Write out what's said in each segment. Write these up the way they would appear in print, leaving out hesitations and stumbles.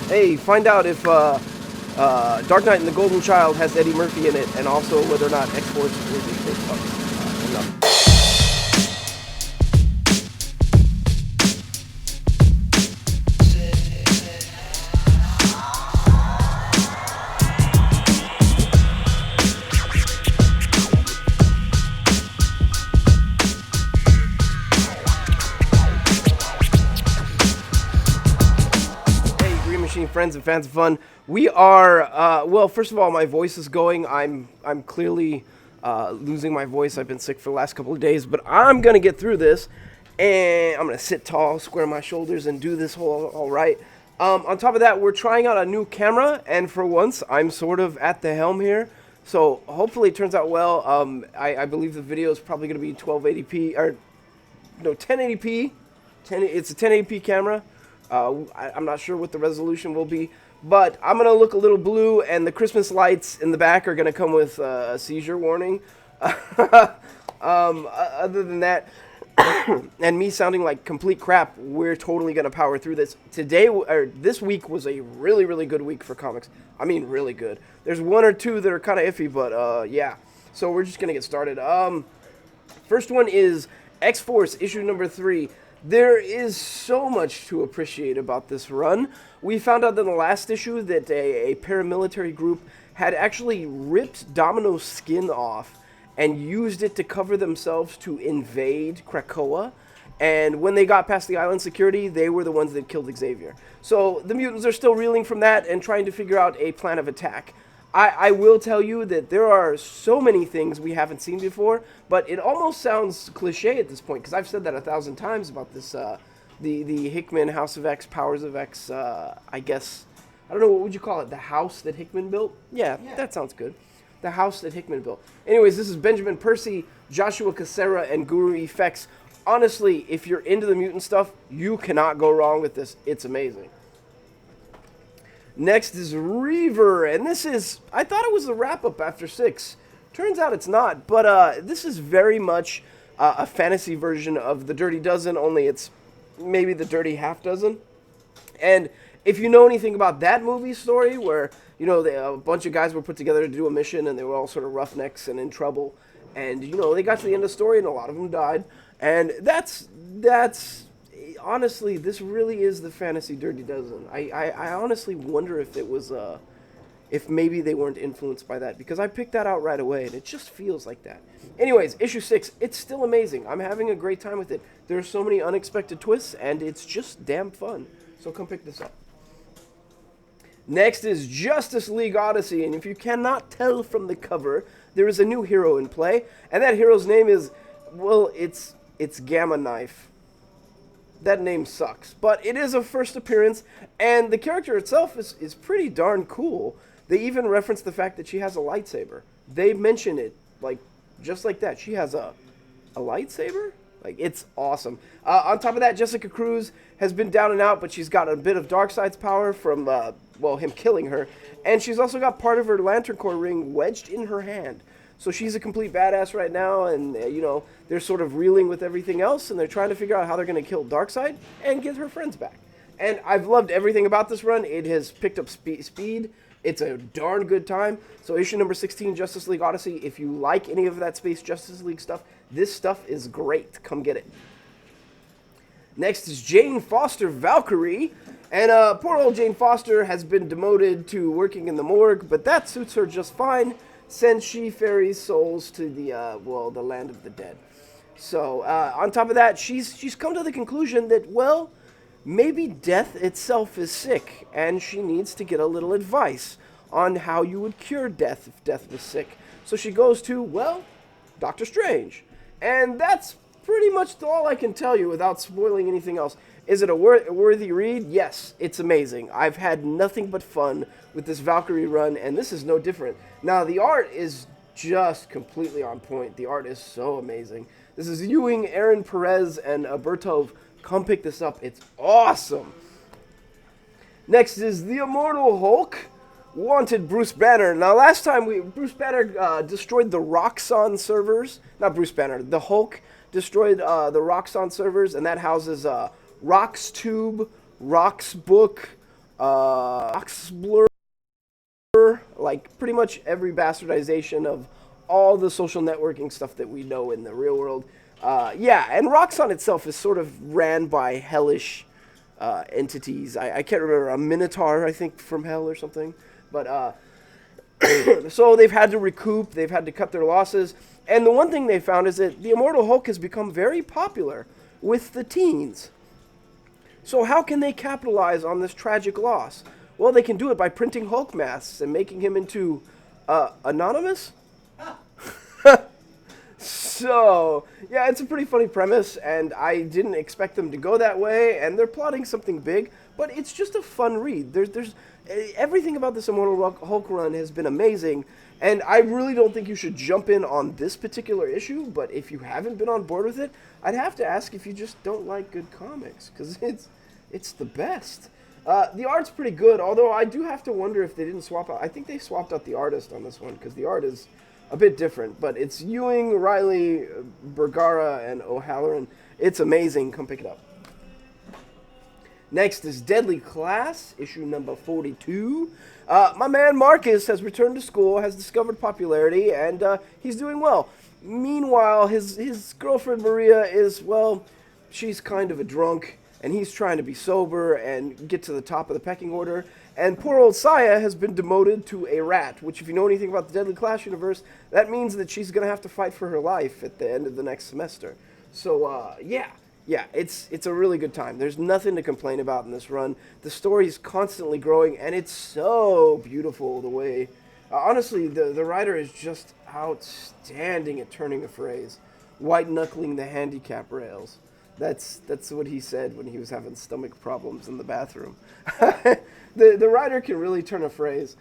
Hey, find out if Dark Knight and the Golden Child has Eddie Murphy in it, and also whether or not X-Force will be enough. Friends and fans of fun, we are well, first of all, my voice is going. I'm clearly losing my voice. I've been sick for the last couple of days, but I'm gonna get through this, and I'm gonna sit tall, square my shoulders, and do this whole all right. On top of that, we're trying out a new camera, and for once I'm sort of at the helm here, so hopefully it turns out well. I believe the video is probably gonna be 1280p, or no, 1080p. It's a 1080p camera. I'm not sure what the resolution will be, but I'm going to look a little blue, and the Christmas lights in the back are going to come with a seizure warning. Other than that, and me sounding like complete crap, we're totally going to power through this. This week was a really, really good week for comics. I mean, really good. There's one or two that are kind of iffy, but yeah. So we're just going to get started. First one is X-Force, issue number 3. There is so much to appreciate about this run. We found out in the last issue that a paramilitary group had actually ripped Domino's skin off and used it to cover themselves to invade Krakoa. And when they got past the island security, they were the ones that killed Xavier. So the mutants are still reeling from that and trying to figure out a plan of attack. I will tell you that there are so many things we haven't seen before, but it almost sounds cliche at this point, because I've said that 1,000 times about this, the Hickman House of X, Powers of X, I guess, I don't know, what would you call it, the house that Hickman built? Yeah, that sounds good. The house that Hickman built. Anyways, this is Benjamin Percy, Joshua Cassera, and Guru Effects. Honestly, if you're into the mutant stuff, you cannot go wrong with this. It's amazing. Next is Reaver, and this is, I thought it was the wrap-up after 6. Turns out it's not, but this is very much a fantasy version of the Dirty Dozen, only it's maybe the Dirty Half Dozen. And if you know anything about that movie story, where, you know, a bunch of guys were put together to do a mission, and they were all sort of roughnecks and in trouble, and, you know, they got to the end of the story, and a lot of them died, and that's honestly, this really is the fantasy Dirty Dozen. I honestly wonder if it was, if maybe they weren't influenced by that, because I picked that out right away, and it just feels like that. Anyways, issue 6, it's still amazing. I'm having a great time with it. There are so many unexpected twists, and it's just damn fun. So come pick this up. Next is Justice League Odyssey, and if you cannot tell from the cover, there is a new hero in play, and that hero's name is, well, it's Gamma Knife. That name sucks, but it is a first appearance, and the character itself is pretty darn cool. They even reference the fact that she has a lightsaber. They mention it, like, just like that. She has a lightsaber? Like, it's awesome. On top of that, Jessica Cruz has been down and out, but she's got a bit of Darkseid's power from, well, him killing her, and she's also got part of her Lantern Corps ring wedged in her hand. So she's a complete badass right now, and, you know, they're sort of reeling with everything else, and they're trying to figure out how they're going to kill Darkseid and get her friends back. And I've loved everything about this run. It has picked up speed. It's a darn good time. So issue number 16, Justice League Odyssey, if you like any of that Space Justice League stuff, this stuff is great. Come get it. Next is Jane Foster Valkyrie. And poor old Jane Foster has been demoted to working in the morgue, but that suits her just fine, since she ferries souls to the, well, the land of the dead. So, on top of that, she's come to the conclusion that, well, maybe death itself is sick, and she needs to get a little advice on how you would cure death if death was sick. So she goes to, well, Doctor Strange. And that's pretty much all I can tell you without spoiling anything else. Is it a worthy read? Yes, it's amazing. I've had nothing but fun with this Valkyrie run, and this is no different. Now, the art is just completely on point. The art is so amazing. This is Ewing, Aaron Perez, and Bertov. Come pick this up. It's awesome. Next is the Immortal Hulk. Wanted Bruce Banner. Now, last time Bruce Banner destroyed the Roxxon servers. Not Bruce Banner. The Hulk destroyed the Roxxon servers, and that houses Roxtube, Roxbook, Oxblur, like pretty much every bastardization of all the social networking stuff that we know in the real world. Yeah, and Roxxon itself is sort of ran by hellish entities. I can't remember, a Minotaur, I think, from Hell or something. But so they've had to recoup, they've had to cut their losses. And the one thing they found is that the Immortal Hulk has become very popular with the teens. So how can they capitalize on this tragic loss? Well, they can do it by printing Hulk masks and making him into anonymous. So, yeah, it's a pretty funny premise, and I didn't expect them to go that way, and they're plotting something big, but it's just a fun read. There's everything about this Immortal Hulk run has been amazing, and I really don't think you should jump in on this particular issue, but if you haven't been on board with it, I'd have to ask if you just don't like good comics, because it's the best. The art's pretty good, although I do have to wonder if they didn't swap out. I think they swapped out the artist on this one, because the art is a bit different, but it's Ewing, Riley, Bergara, and O'Halloran. It's amazing. Come pick it up. Next is Deadly Class, issue number 42. My man Marcus has returned to school, has discovered popularity, and he's doing well. Meanwhile, his girlfriend Maria is, well, she's kind of a drunk, and he's trying to be sober and get to the top of the pecking order. And poor old Saya has been demoted to a rat, which if you know anything about the Deadly Class universe, that means that she's going to have to fight for her life at the end of the next semester. So, yeah, it's a really good time. There's nothing to complain about in this run. The story's constantly growing, and it's so beautiful the way... honestly, the writer is just outstanding at turning a phrase. White-knuckling the handicap rails. That's what he said when he was having stomach problems in the bathroom. The writer can really turn a phrase.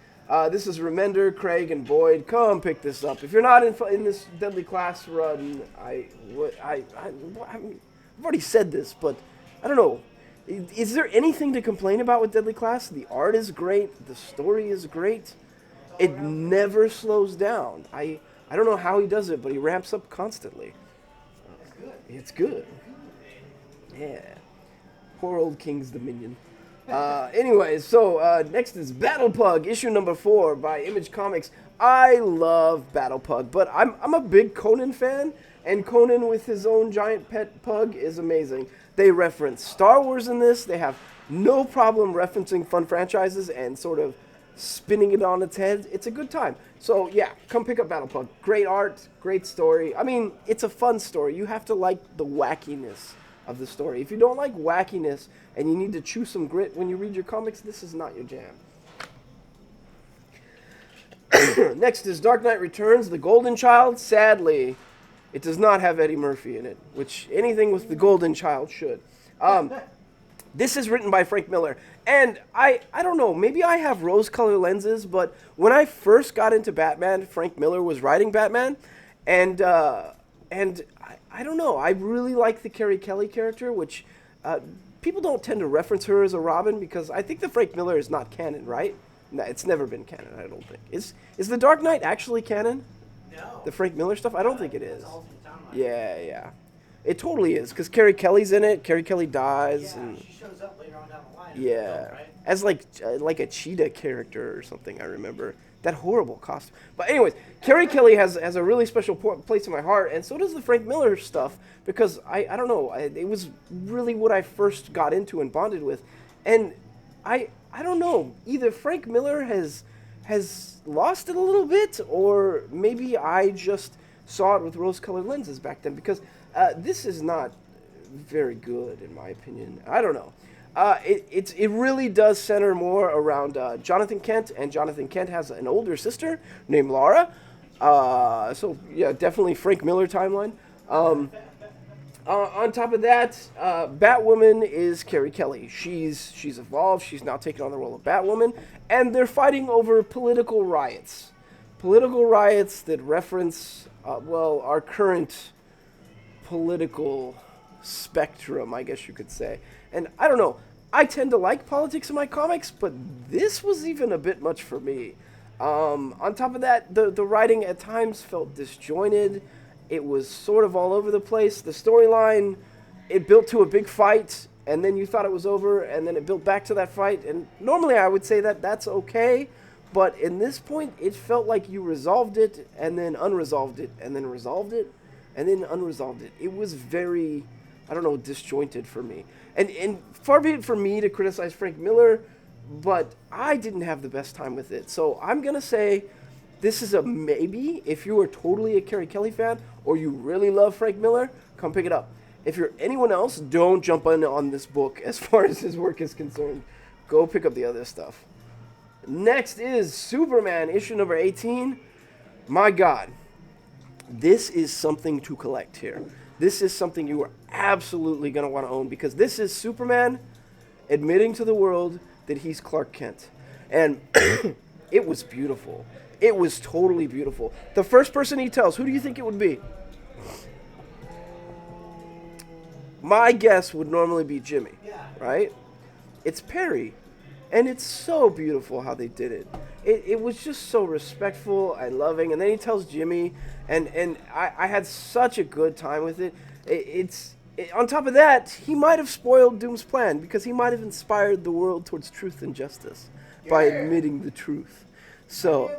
This is Remender, Craig, and Boyd. Come pick this up. If you're not in this Deadly Class run, I've already said this, but I don't know. Is there anything to complain about with Deadly Class? The art is great. The story is great. It never slows down. I don't know how he does it, but he ramps up constantly. It's good. Yeah. Poor old King's Dominion. Anyways, so next is Battle Pug, issue number 4 by Image Comics. I love Battle Pug, but I'm a big Conan fan, and Conan with his own giant pet pug is amazing. They reference Star Wars in this. They have no problem referencing fun franchises and sort of spinning it on its head. It's a good time. So yeah, come pick up Battle Pug. Great art, great story. I mean, it's a fun story. You have to like the wackiness of the story. If you don't like wackiness and you need to chew some grit when you read your comics, this is not your jam. Next is Dark Knight Returns, The Golden Child. Sadly, it does not have Eddie Murphy in it, which anything with the Golden Child should. This is written by Frank Miller. And I don't know, maybe I have rose-colored lenses, but when I first got into Batman, Frank Miller was writing Batman, and I don't know, I really like the Carrie Kelly character, which people don't tend to reference her as a Robin, because I think the Frank Miller is not canon, right? No, it's never been canon, I don't think. Is the Dark Knight actually canon? No. The Frank Miller stuff? I don't think it is. Yeah. It totally is, because Carrie Kelly's in it. Carrie Kelly dies. Yeah, and she shows up later on down the line. yeah, Film, right? as like a cheetah character or something. I remember that horrible costume. But anyways, Carrie Kelly has a really special place in my heart, and so does the Frank Miller stuff, because I don't know, it was really what I first got into and bonded with, and I don't know, either Frank Miller has lost it a little bit, or maybe I just saw it with rose-colored lenses back then, because this is not very good in my opinion. I don't know. It really does center more around Jonathan Kent, and Jonathan Kent has an older sister named Laura. So yeah, definitely Frank Miller timeline. On top of that, Batwoman is Carrie Kelly. She's evolved. She's now taken on the role of Batwoman, and they're fighting over political riots. Political riots that reference, our current political spectrum, I guess you could say. And I don't know, I tend to like politics in my comics, but this was even a bit much for me. On top of that, the writing at times felt disjointed. It was sort of all over the place. The storyline, it built to a big fight, and then you thought it was over, and then it built back to that fight. And normally I would say that that's okay, but in this point, it felt like you resolved it, and then unresolved it, and then resolved it, and then unresolved it. It was very, I don't know, disjointed for me. And far be it for me to criticize Frank Miller, but I didn't have the best time with it. So I'm going to say this is a maybe. If you are totally a Carrie Kelly fan, or you really love Frank Miller, come pick it up. If you're anyone else, don't jump in on this book as far as his work is concerned. Go pick up the other stuff. Next is Superman, issue number 18. My God, this is something to collect here. This is something you are absolutely going to want to own, because this is Superman admitting to the world that he's Clark Kent. And it was beautiful. It was totally beautiful. The first person he tells, who do you think it would be? My guess would normally be Jimmy, right? It's Perry. And it's so beautiful how they did it. It was just so respectful and loving. And then he tells Jimmy, and I had such a good time with it. On top of that, he might have spoiled Doom's plan, because he might have inspired the world towards truth and justice by admitting the truth. So,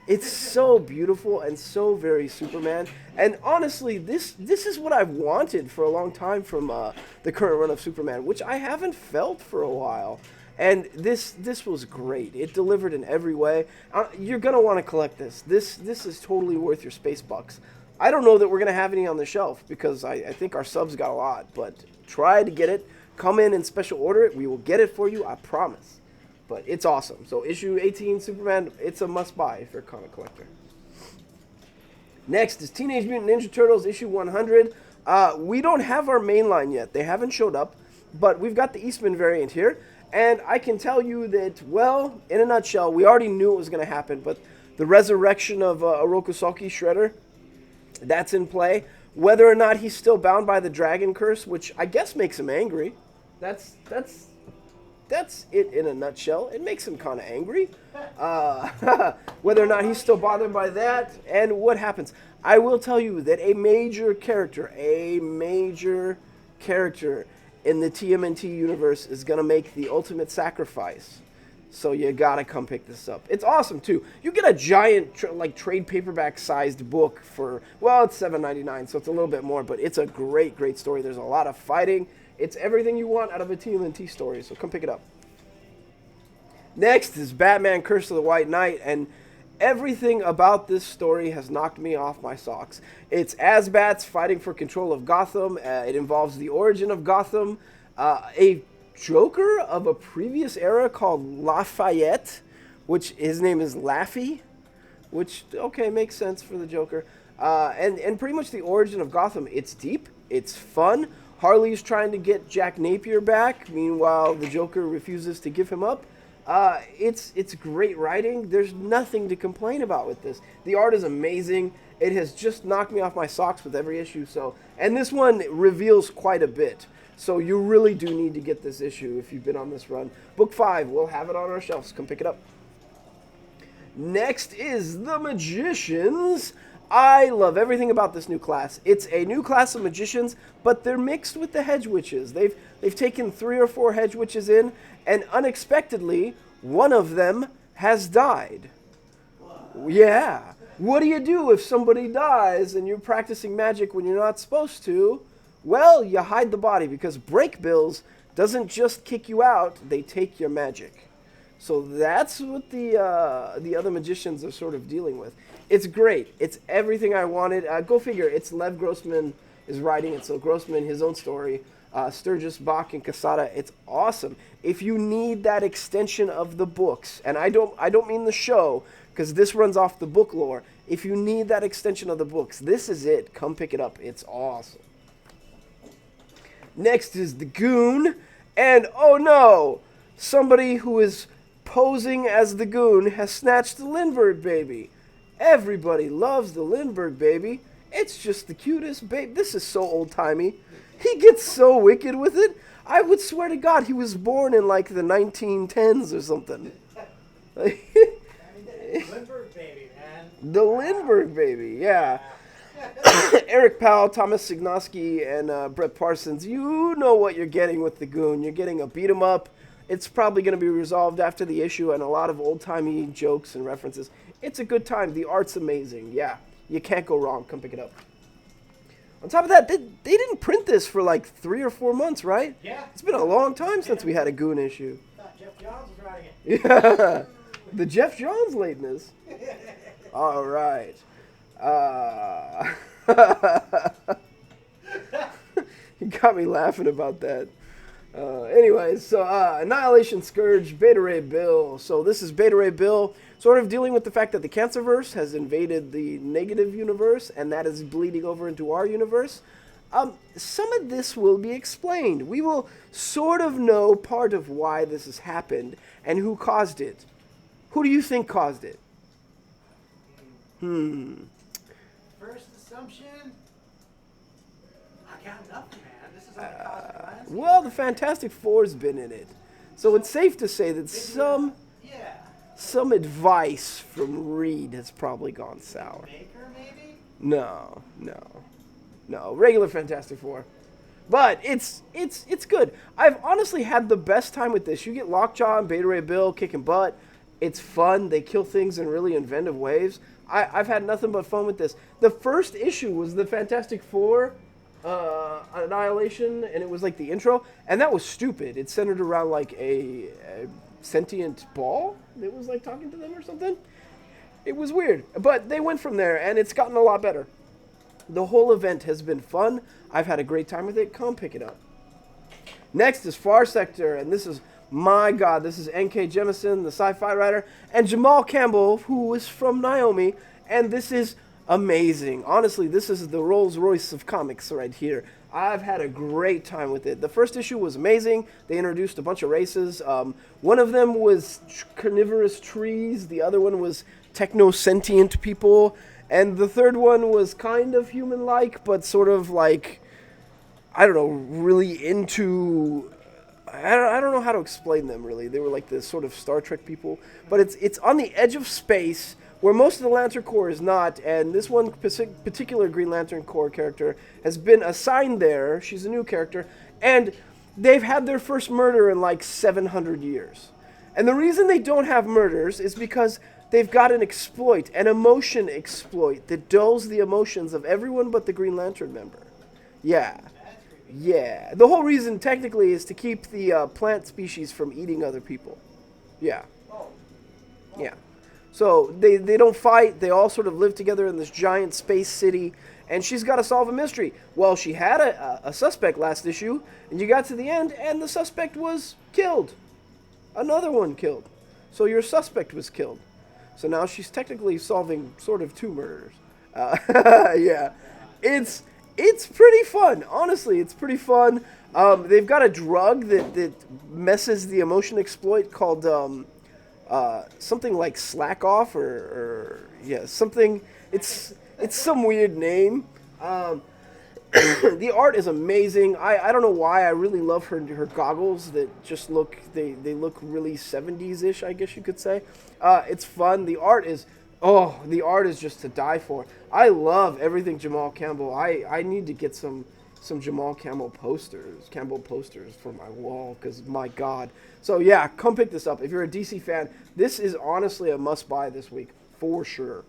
it's so beautiful and so very Superman. And honestly, this is what I've wanted for a long time from the current run of Superman, which I haven't felt for a while. And this was great. It delivered in every way. You're going to want to collect this. This is totally worth your space bucks. I don't know that we're going to have any on the shelf, because I think our subs got a lot. But try to get it. Come in and special order it. We will get it for you, I promise. But it's awesome. So issue 18, Superman, it's a must-buy if you're a comic collector. Next is Teenage Mutant Ninja Turtles, issue 100. We don't have our main line yet. They haven't showed up. But we've got the Eastman variant here. And I can tell you that, well, in a nutshell, we already knew it was going to happen. But the resurrection of Orokusaki Shredder, that's in play. Whether or not he's still bound by the Dragon Curse, which I guess makes him angry. That's it in a nutshell. It makes him kind of angry. Whether or not he's still bothered by that and what happens. I will tell you that a major character in the TMNT universe is going to make the ultimate sacrifice. So you got to come pick this up. It's awesome, too. You get a giant trade paperback-sized book for, well, it's $7.99, so it's a little bit more, but it's a great, great story. There's a lot of fighting. It's everything you want out of a TMNT story, so come pick it up. Next is Batman Curse of the White Knight, and everything about this story has knocked me off my socks. It's Asbats fighting for control of Gotham. It involves the origin of Gotham. A Joker of a previous era called Lafayette, which his name is Laffy, which, okay, makes sense for the Joker. And pretty much the origin of Gotham. It's deep. It's fun. Harley's trying to get Jack Napier back. Meanwhile, the Joker refuses to give him up. It's great writing. There's nothing to complain about with this. The art is amazing. It has just knocked me off my socks with every issue. And this one reveals quite a bit. So you really do need to get this issue if you've been on this run. Book 5, we'll have it on our shelves. Come pick it up. Next is The Magicians. I love everything about this new class. It's a new class of magicians, but they're mixed with the hedge witches. They've taken 3 or 4 hedge witches in, and unexpectedly, one of them has died. Yeah. What do you do if somebody dies and you're practicing magic when you're not supposed to? Well, you hide the body, because break bills doesn't just kick you out, they take your magic. So that's what the other magicians are sort of dealing with. It's great. It's everything I wanted. Go figure. It's Lev Grossman is writing it. So Grossman, his own story. Sturgis, Bach, and Casada. It's awesome. If you need that extension of the books, and I don't mean the show, because this runs off the book lore. If you need that extension of the books, this is it. Come pick it up. It's awesome. Next is the Goon. And oh no! Somebody who is posing as the Goon has snatched the Lindbergh baby. Everybody loves the Lindbergh baby. It's just the cutest baby. This is so old-timey. He gets so wicked with it. I would swear to God he was born in like the 1910s or something. Lindbergh baby, man. The Lindbergh baby, yeah. Eric Powell, Thomas Signosky, and Brett Parsons, you know what you're getting with the Goon. You're getting a beat 'em up. It's probably going to be resolved after the issue, and a lot of old-timey jokes and references. It's a good time. The art's amazing. Yeah, you can't go wrong. Come pick it up. On top of that, they didn't print this for like 3 or 4 months, right? Yeah. It's been a long time since we had a Goon issue. Thought Jeff Johns was writing it. Yeah, the Jeff Johns lateness. All right. You got me laughing about that. Anyways, so Annihilation Scourge, Beta Ray Bill. So this is Beta Ray Bill sort of dealing with the fact that the Cancerverse has invaded the negative universe, and that is bleeding over into our universe. Some of this will be explained. We will sort of know part of why this has happened and who caused it. Who do you think caused it? First assumption, I got nothing, man. This is on the cosmic landscape. Well, the Fantastic Four's been in it. So it's safe to say that some advice from Reed has probably gone sour. Maker, maybe? No. Regular Fantastic Four. But it's good. I've honestly had the best time with this. You get Lockjaw and Beta Ray Bill kicking butt. It's fun. They kill things in really inventive ways. I've had nothing but fun with this. The first issue was the Fantastic Four Annihilation, and it was like the intro, and that was stupid. It centered around like a sentient ball that was like talking to them or something. It was weird, but they went from there, and it's gotten a lot better. The whole event has been fun. I've had a great time with it. Come pick it up. Next is Far Sector, and this is, my God, this is N.K. Jemisin, the sci-fi writer, and Jamal Campbell, who is from Naomi, and this is amazing. Honestly, this is the Rolls Royce of comics right here. I've had a great time with it. The first issue was amazing. They introduced a bunch of races. One of them was carnivorous trees. The other one was techno-sentient people. And the third one was kind of human-like, but sort of like, I don't know, really into... I don't know how to explain them, really. They were like this sort of Star Trek people. But it's on the edge of space, where most of the Lantern Corps is not, and this one particular Green Lantern Corps character has been assigned there. She's a new character, and they've had their first murder in like 700 years. And the reason they don't have murders is because they've got an exploit, an emotion exploit, that dulls the emotions of everyone but the Green Lantern member. Yeah. Yeah. The whole reason, technically, is to keep the plant species from eating other people. Yeah. Yeah. So they don't fight. They all sort of live together in this giant space city, and she's got to solve a mystery. Well, she had a suspect last issue, and you got to the end, and the suspect was killed. Another one killed. So your suspect was killed. So now she's technically solving sort of 2 murders. Yeah. It's pretty fun. Honestly, it's pretty fun. They've got a drug that messes the emotion exploit called... something like Slack Off or something. It's some weird name. The art is amazing. I don't know why. I really love her goggles that just look, they look really 70s-ish, I guess you could say. It's fun. The art is just to die for. I love everything Jamal Campbell. I need to get some Jamal Campbell posters for my wall, because my God. So yeah, come pick this up. If you're a DC fan, this is honestly a must-buy this week, for sure.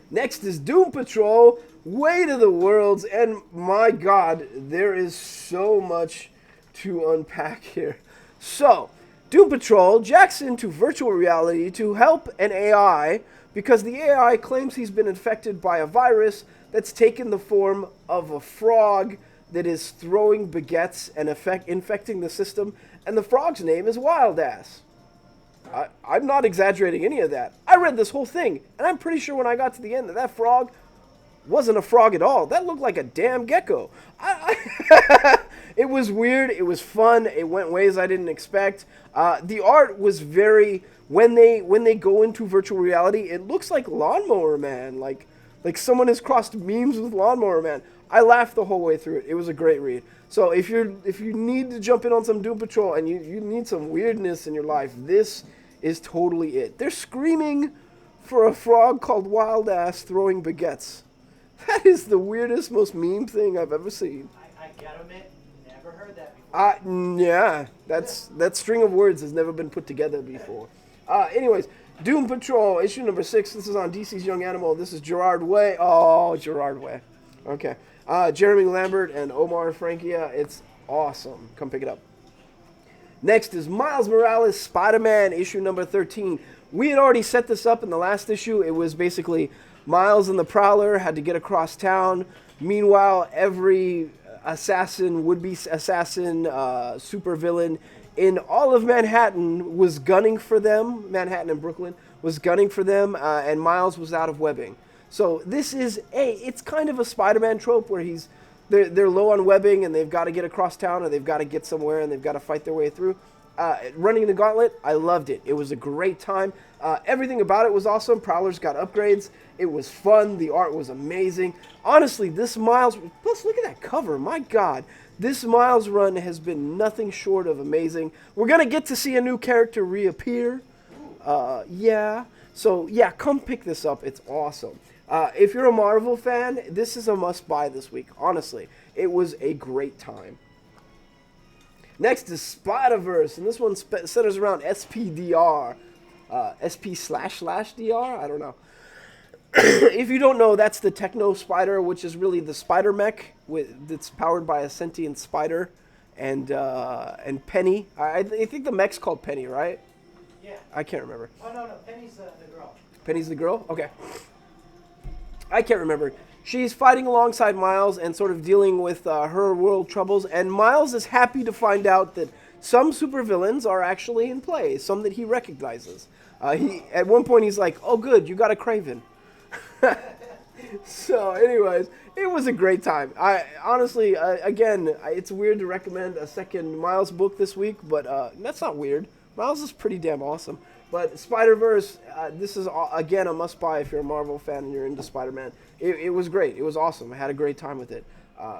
Next is Doom Patrol, Way to the Worlds, and my God, there is so much to unpack here. So, Doom Patrol jacks into virtual reality to help an AI, because the AI claims he's been infected by a virus that's taken the form of a frog that is throwing baguettes and infecting the system, and the frog's name is Wild Ass. I'm not exaggerating any of that. I read this whole thing, and I'm pretty sure when I got to the end that frog wasn't a frog at all. That looked like a damn gecko. It was weird. It was fun. It went ways I didn't expect. The art was very... When they go into virtual reality, it looks like Lawnmower Man. Like someone has crossed memes with Lawnmower Man. I laughed the whole way through it. It was a great read. So if you need to jump in on some Doom Patrol and you need some weirdness in your life, this is totally it. They're screaming for a frog called Wild Ass throwing baguettes. That is the weirdest, most meme thing I've ever seen. I gotta admit, never heard that before. Yeah, that string of words has never been put together before. Anyways, Doom Patrol, issue number 6. This is on DC's Young Animal. This is Gerard Way. Oh, Gerard Way. Okay. Jeremy Lambert and Omar Frankia. It's awesome. Come pick it up. Next is Miles Morales Spider-Man, issue number 13. We had already set this up in the last issue. It was basically Miles and the Prowler had to get across town. Meanwhile, every assassin, would-be assassin, supervillain in all of Manhattan was gunning for them. Manhattan and Brooklyn was gunning for them, and Miles was out of webbing. So this is it's kind of a Spider-Man trope where they're low on webbing and they've got to get across town or they've got to get somewhere and they've got to fight their way through. Running the gauntlet, I loved it. It was a great time. Everything about it was awesome. Prowlers got upgrades. It was fun. The art was amazing. Honestly, this Miles... Plus, look at that cover. My God. This Miles run has been nothing short of amazing. We're going to get to see a new character reappear. Yeah. So, yeah, come pick this up. It's awesome. If you're a Marvel fan, this is a must-buy this week. Honestly, it was a great time. Next is Spiderverse, and this one centers around SPDR. SP//DR? I don't know. If you don't know, that's the Techno Spider, which is really the spider mech that's powered by a sentient spider and Penny. I think the mech's called Penny, right? Yeah. I can't remember. Oh, no, Penny's the girl. Penny's the girl? Okay. I can't remember. She's fighting alongside Miles and sort of dealing with her world troubles, and Miles is happy to find out that some supervillains are actually in play, some that he recognizes. At one point he's like, oh good, you got a Kraven. So anyways, it was a great time. I honestly, again, it's weird to recommend a second Miles book this week, but that's not weird. Miles is pretty damn awesome. But Spider-Verse, this is, again, a must-buy if you're a Marvel fan and you're into Spider-Man. It was great. It was awesome. I had a great time with it.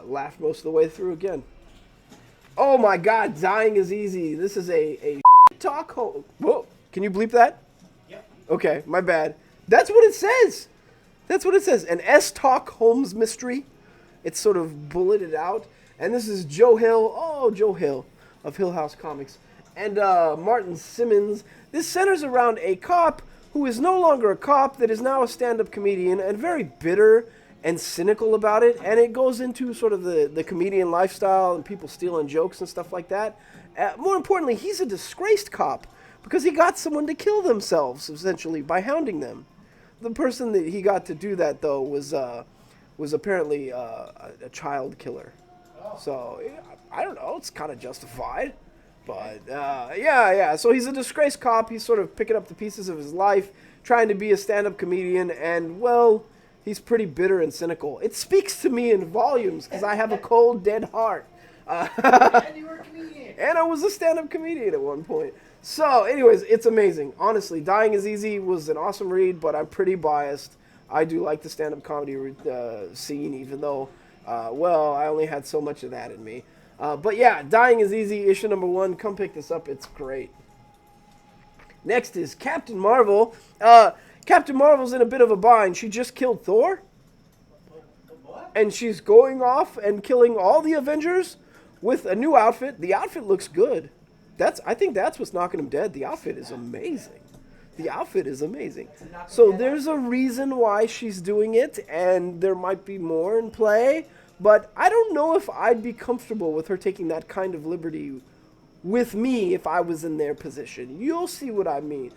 Laughed most of the way through again. Oh, my God. Dying is easy. This is a talk. Whoa. Can you bleep that? Yep. Okay, my bad. That's what it says. That's what it says. An S-Talk Holmes mystery. It's sort of bulleted out. And this is Joe Hill. Oh, Joe Hill of Hill House Comics. And Martin Simmons. This centers around a cop who is no longer a cop, that is now a stand-up comedian, and very bitter and cynical about it. And it goes into sort of the comedian lifestyle and people stealing jokes and stuff like that. More importantly, he's a disgraced cop because he got someone to kill themselves, essentially, by hounding them. The person that he got to do that, though, was apparently a child killer. So, I don't know, it's kind of justified. But, yeah. So he's a disgraced cop. He's sort of picking up the pieces of his life, trying to be a stand-up comedian, and, well, he's pretty bitter and cynical. It speaks to me in volumes, because I have a cold, dead heart. And you were a comedian. And I was a stand-up comedian at one point. So, anyways, it's amazing. Honestly, Dying is Easy was an awesome read, but I'm pretty biased. I do like the stand-up comedy scene, even though, well, I only had so much of that in me. But yeah, Dying is Easy, issue number 1. Come pick this up. It's great. Next is Captain Marvel. Captain Marvel's in a bit of a bind. She just killed Thor. What? And she's going off and killing all the Avengers with a new outfit. The outfit looks good. I think that's what's knocking him dead. The outfit is amazing. The outfit is amazing. So there's a reason why she's doing it, and there might be more in play. But I don't know if I'd be comfortable with her taking that kind of liberty with me if I was in their position. You'll see what I mean.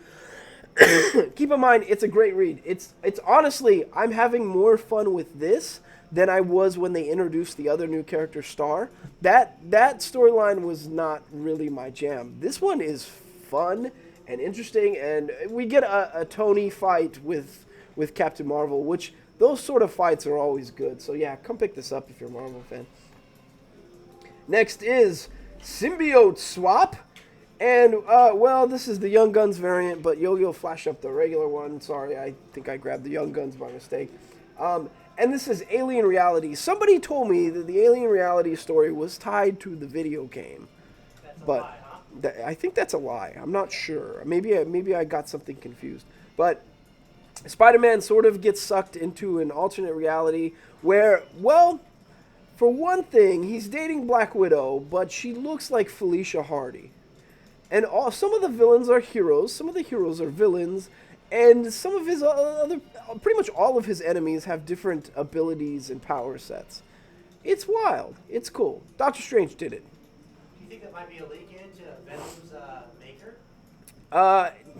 Keep in mind, it's a great read. It's honestly, I'm having more fun with this than I was when they introduced the other new character, Star. That storyline was not really my jam. This one is fun and interesting, and we get a Tony fight with Captain Marvel, which... those sort of fights are always good. So yeah, come pick this up if you're a Marvel fan. Next is Symbiote Swap. And, well, this is the Young Guns variant, but Yo-Yo flash up the regular one. Sorry, I think I grabbed the Young Guns by mistake. And this is Alien Reality. Somebody told me that the Alien Reality story was tied to the video game. That's a But lie, huh? I think that's a lie. I'm not sure. Maybe I got something confused. But Spider-Man sort of gets sucked into an alternate reality where, well, for one thing, he's dating Black Widow, but she looks like Felicia Hardy. And some of the villains are heroes, some of the heroes are villains, and some of his pretty much all of his enemies have different abilities and power sets. It's wild. It's cool. Doctor Strange did it. Do you think that might be a leak into Venom's maker?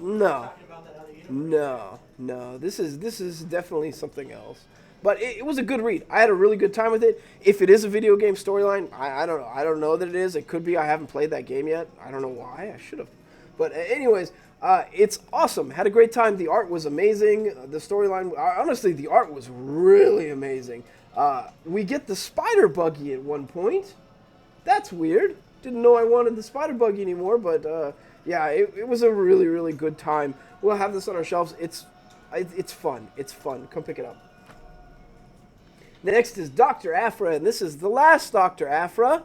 No. Talking about that other universe? No. This is definitely something else. But it was a good read. I had a really good time with it. If it is a video game storyline, I don't know. I don't know that it is. It could be. I haven't played that game yet. I don't know why. I should have. But anyways, it's awesome. Had a great time. The art was amazing. The storyline, honestly, the art was really amazing. We get the spider buggy at one point. That's weird. Didn't know I wanted the spider buggy anymore, but yeah, it was a really, really good time. We'll have this on our shelves. It's fun. It's fun. Come pick it up. Next is Dr. Aphra, and this is the last Dr. Aphra.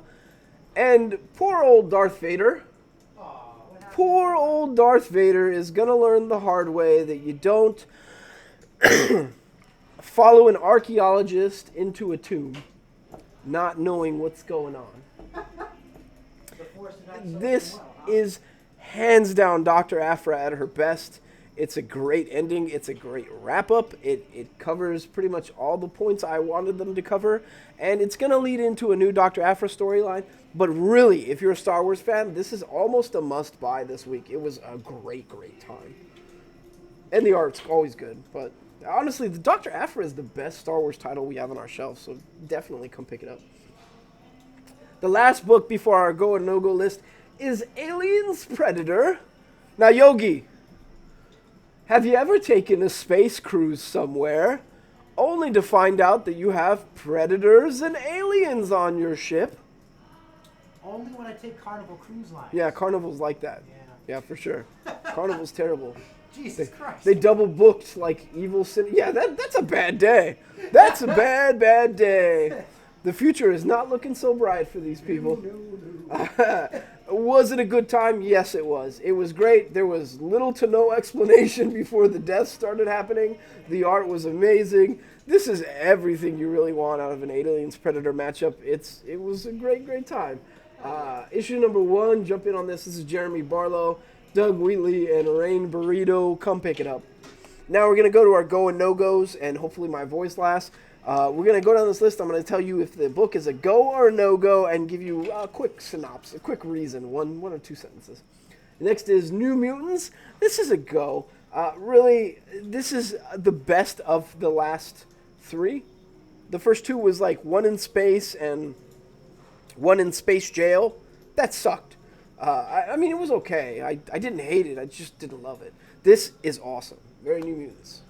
And poor old Darth Vader. Poor old Darth Vader is going to learn the hard way that you don't follow an archaeologist into a tomb, not knowing what's going on. This is hands down Dr. Aphra at her best. It's a great ending. It's a great wrap-up. It covers pretty much all the points I wanted them to cover. And it's going to lead into a new Dr. Aphra storyline. But really, if you're a Star Wars fan, this is almost a must-buy this week. It was a great, great time. And the art's always good. But honestly, the Dr. Aphra is the best Star Wars title we have on our shelf. So definitely come pick it up. The last book before our go and no-go list is Aliens Predator. Now, Yogi, have you ever taken a space cruise somewhere only to find out that you have predators and aliens on your ship? Only when I take Carnival Cruise Line. Yeah, Carnival's like that. Yeah, for sure. Carnival's terrible. Jesus Christ. They double booked like evil sin. Yeah, that's a bad day. That's a bad day. The future is not looking so bright for these people. Was it a good time? Yes, it was. It was great. There was little to no explanation before the deaths started happening. The art was amazing. This is everything you really want out of an Aliens Predator matchup. It was a great, great time. Issue number 1, jump in on this. This is Jeremy Barlow, Doug Wheatley, and Rain Burrito. Come pick it up. Now we're going to go to our go and no-goes, and hopefully my voice lasts. We're going to go down this list. I'm going to tell you if the book is a go or a no-go and give you a quick synopsis, a quick reason, one or two sentences. Next is New Mutants. This is a go. Really, this is the best of the last 3. The first 2 was like one in space and one in space jail. That sucked. I mean, it was okay. I didn't hate it. I just didn't love it. This is awesome. Very New Mutants.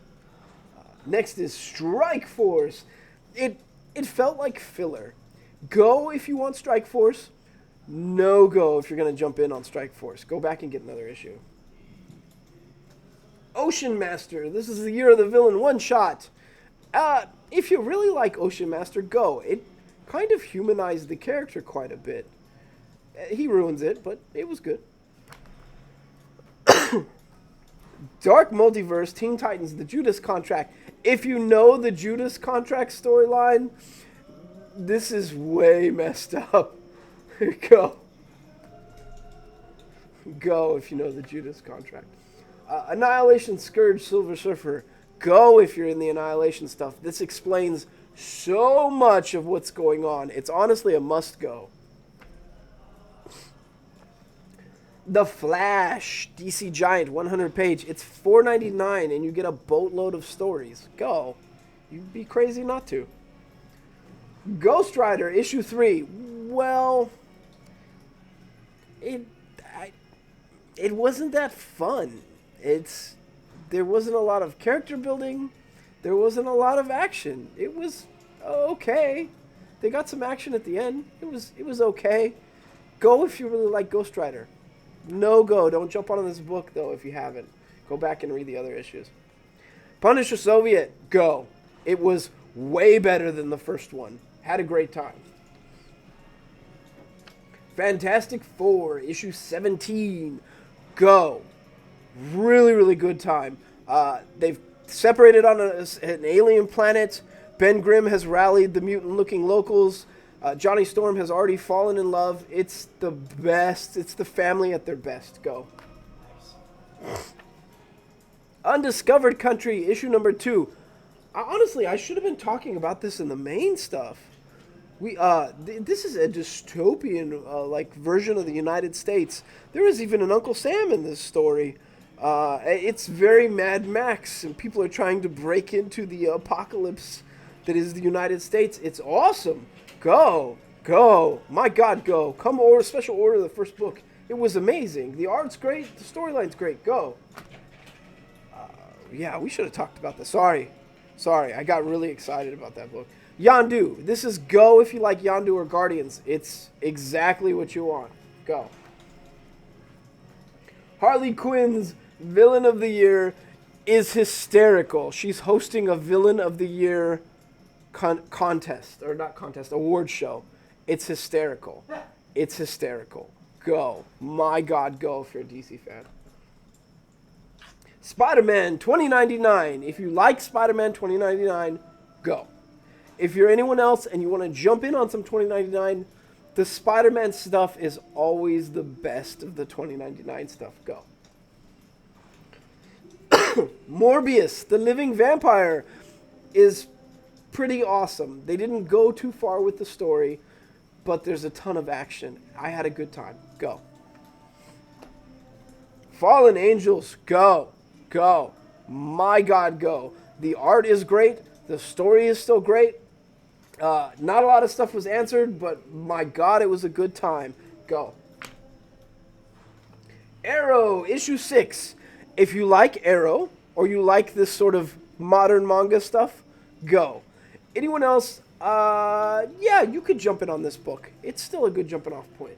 Next is Strike Force. It felt like filler. Go if you want Strike Force. No go if you're going to jump in on Strike Force. Go back and get another issue. Ocean Master. This is the Year of the Villain one-shot. If you really like Ocean Master, go. It kind of humanized the character quite a bit. He ruins it, but it was good. Dark Multiverse, Teen Titans, The Judas Contract. If you know the Judas Contract storyline, this is way messed up. Go. Go if you know the Judas Contract. Annihilation Scourge, Silver Surfer. Go if you're in the Annihilation stuff. This explains so much of what's going on. It's honestly a must-go. The Flash, DC Giant, 100-page. It's $4.99, and you get a boatload of stories. Go. You'd be crazy not to. Ghost Rider, issue 3. Well, it wasn't that fun. There wasn't a lot of character building. There wasn't a lot of action. It was okay. They got some action at the end. It was okay. Go if you really like Ghost Rider. No go. Don't jump on this book, though, if you haven't. Go back and read the other issues. Punisher Soviet. Go. It was way better than the first one. Had a great time. Fantastic Four, issue 17. Go. Really, really good time. They've Separated on an alien planet, Ben Grimm has rallied the mutant-looking locals. Johnny Storm has already fallen in love. It's the best. It's the family at their best. Go. Undiscovered Country, issue number 2. Honestly, I should have been talking about this in the main stuff. This is a dystopian like version of the United States. There is even an Uncle Sam in this story. It's very Mad Max, and people are trying to break into the apocalypse that is the United States. It's awesome. Go. My God, go. Come or special order the first book. It was amazing. The art's great. The storyline's great. Go. Yeah, we should have talked about this. Sorry. I got really excited about that book. Yondu. This is go if you like Yondu or Guardians. It's exactly what you want. Go. Harley Quinn's Villain of the Year is hysterical. She's hosting a Villain of the Year award show. It's hysterical. It's hysterical. Go. My God, go if you're a DC fan. Spider-Man 2099. If you like Spider-Man 2099, go. If you're anyone else and you want to jump in on some 2099, the Spider-Man stuff is always the best of the 2099 stuff. Go. Morbius, the Living Vampire, is pretty awesome. They didn't go too far with the story, but there's a ton of action. I had a good time. Go. Fallen Angels, go. My God, go. The art is great. The story is still great. Not a lot of stuff was answered, but my God, it was a good time. Go. Arrow, issue 6. If you like Arrow, or you like this sort of modern manga stuff, go. Anyone else, yeah, you could jump in on this book. It's still a good jumping off point.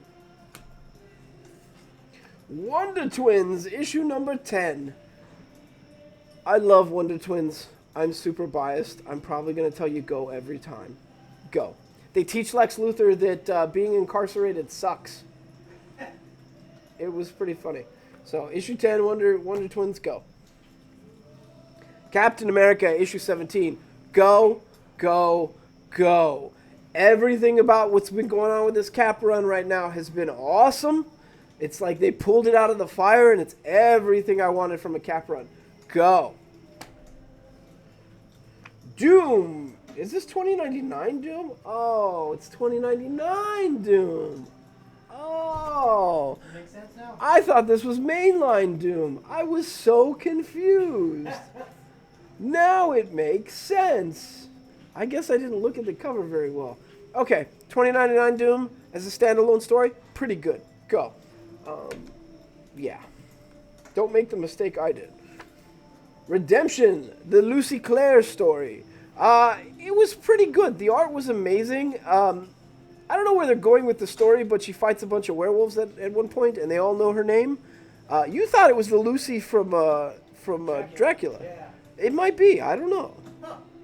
Wonder Twins, issue number 10. I love Wonder Twins. I'm super biased. I'm probably going to tell you go every time. Go. They teach Lex Luthor that being incarcerated sucks. It was pretty funny. So, issue 10, Wonder Twins, go. Captain America, issue 17. Go. Everything about what's been going on with this Cap run right now has been awesome. It's like they pulled it out of the fire, and it's everything I wanted from a Cap run. Go. Doom. Is this 2099 Doom? Oh, it's 2099 Doom. Oh. Makes sense now? I thought this was mainline Doom. I was so confused. Now it makes sense. I guess I didn't look at the cover very well. Okay, 2099 Doom as a standalone story, pretty good. Go. Yeah. Don't make the mistake I did. Redemption, the Lucy Claire story. It was pretty good. The art was amazing. I don't know where they're going with the story, but she fights a bunch of werewolves at one point, and they all know her name. You thought it was the Lucy from Dracula. Yeah. It might be. I don't know.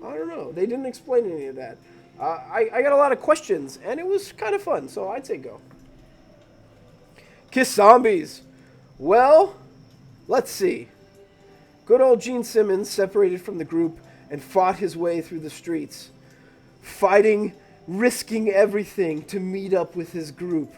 I don't know. They didn't explain any of that. I got a lot of questions, and it was kind of fun, so I'd say go. Kiss Zombies. Well, let's see. Good old Gene Simmons separated from the group and fought his way through the streets, fighting, risking everything to meet up with his group.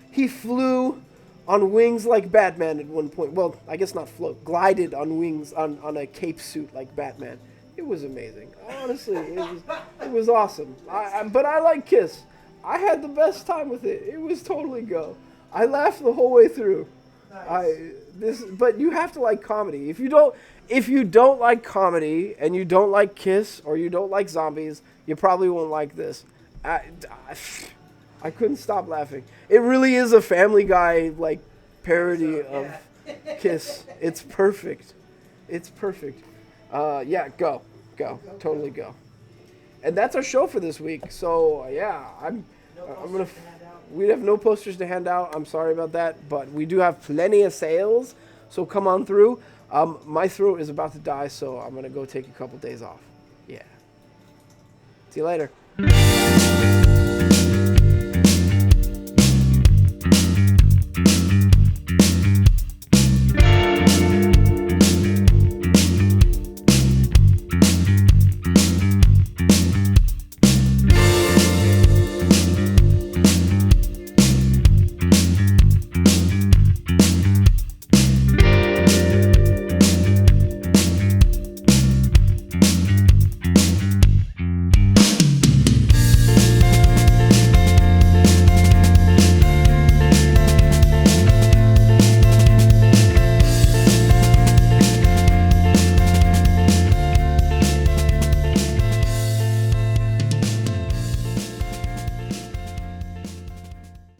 He flew on wings like Batman at one point. Well, I guess not float, glided on wings on a cape suit like Batman. It was amazing. Honestly, it was awesome. But I like Kiss. I had the best time with it. It was totally go. I laughed the whole way through. Nice. But you have to like comedy. If you don't like comedy and you don't like Kiss or you don't like zombies, you probably won't like this. I couldn't stop laughing. It really is a Family Guy like parody of Kiss. It's perfect. It's perfect. Yeah, go, totally go. And that's our show for this week. So yeah, I'm gonna. We have no posters to hand out. I'm sorry about that, but we do have plenty of sales. So come on through. My throat is about to die, so I'm gonna go take a couple days off. Yeah. See you later.